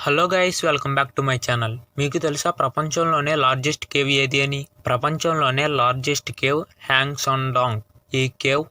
Hello guys, welcome back to my channel. మీకు తెలుసా ప్రపంచంలోనే లార్జెస్ట్ కేవ్ ఏది అని? ప్రపంచంలోనే లార్జెస్ట్ కేవ్ హ్యాంగ్సాండాంగ్. ఈ cave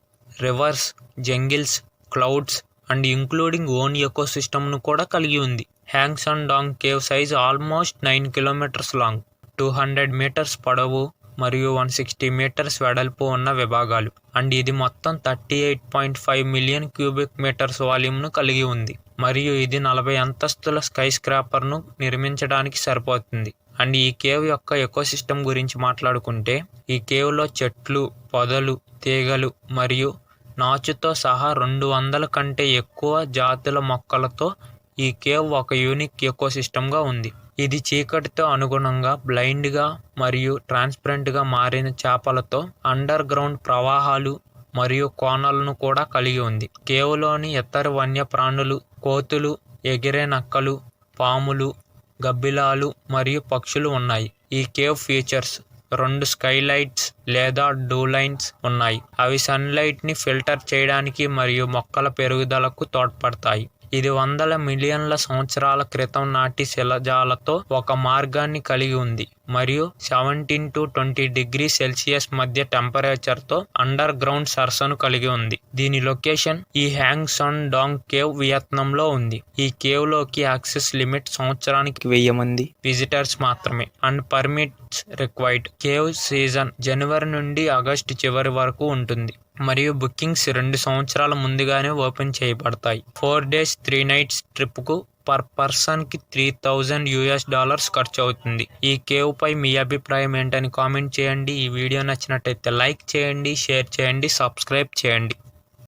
rivers, jungles, clouds and including own ఎకోసిస్టమ్ను కూడా కలిగి ఉంది. Hang Son Doong cave size almost 9 kilometres long, 200 metres పొడవు మరియు 160 మీటర్స్ వెడల్పు ఉన్న విభాగాలు. అండ్ ఇది మొత్తం 38.5 మిలియన్ క్యూబిక్ మీటర్స్ వాల్యూమ్ను కలిగి ఉంది. మరియు ఇది 40 అంతస్తుల స్కై స్క్రాపర్ను నిర్మించడానికి సరిపోతుంది. అండ్ ఈ కేవ్ యొక్క ఎకోసిస్టమ్ గురించి మాట్లాడుకుంటే, ఈ కేవ్లో చెట్లు, పొదలు, తీగలు మరియు నాచుతో సహా 200 కంటే ఎక్కువ జాతుల మొక్కలతో ఈ కేవ్ ఒక యూనిక్ ఎకోసిస్టమ్గా ఉంది. ఇది చీకటితో అనుగుణంగా బ్లైండ్గా మరియు ట్రాన్స్పరెంట్గా మారిన చేపలతో అండర్ గ్రౌండ్ ప్రవాహాలు మరియు కోనలను కూడా కలిగి ఉంది. కేవ్లోని ఇతర వన్యప్రాణులు, కోతులు, ఎగిరే నక్కలు, పాములు, గబ్బిలాలు మరియు పక్షులు ఉన్నాయి. ఈ కేవ్ ఫీచర్స్ 2 స్కైలైట్స్ లేదా డూలైన్స్ ఉన్నాయి. అవి సన్లైట్ని ఫిల్టర్ చేయడానికి మరియు మొక్కల పెరుగుదలకు తోడ్పడతాయి. ఇది వందల మిలియన్ల సంవత్సరాల క్రితం నాటి శిలాజాలతో ఒక మార్గాన్ని కలిగి ఉంది మరియు 17 to 20 degrees సెల్సియస్ మధ్య టెంపరేచర్తో అండర్ గ్రౌండ్ సరస్సును కలిగి ఉంది. దీని లొకేషన్ ఈ హ్యాంగ్సాండాంగ్ కేవ్ వియత్నాంలో ఉంది. ఈ కేవ్ లోకి యాక్సెస్ లిమిట్ సంవత్సరానికి 1000 మంది విజిటర్స్ మాత్రమే and permits required. Cave season జనవరి నుండి ఆగస్టు చివరి వరకు ఉంటుంది మరియు బుకింగ్స్ 2 సంవత్సరాల ముందుగానే ఓపెన్ చేయబడతాయి. 4 days 3 nights ట్రిప్కు పర్ పర్సన్కి $3,000 ఖర్చు అవుతుంది. ఈ కేవ్ పై మీ అభిప్రాయం ఏంటని కామెంట్ చేయండి. ఈ వీడియో నచ్చినట్టయితే లైక్ చేయండి, షేర్ చేయండి, సబ్స్క్రైబ్ చేయండి.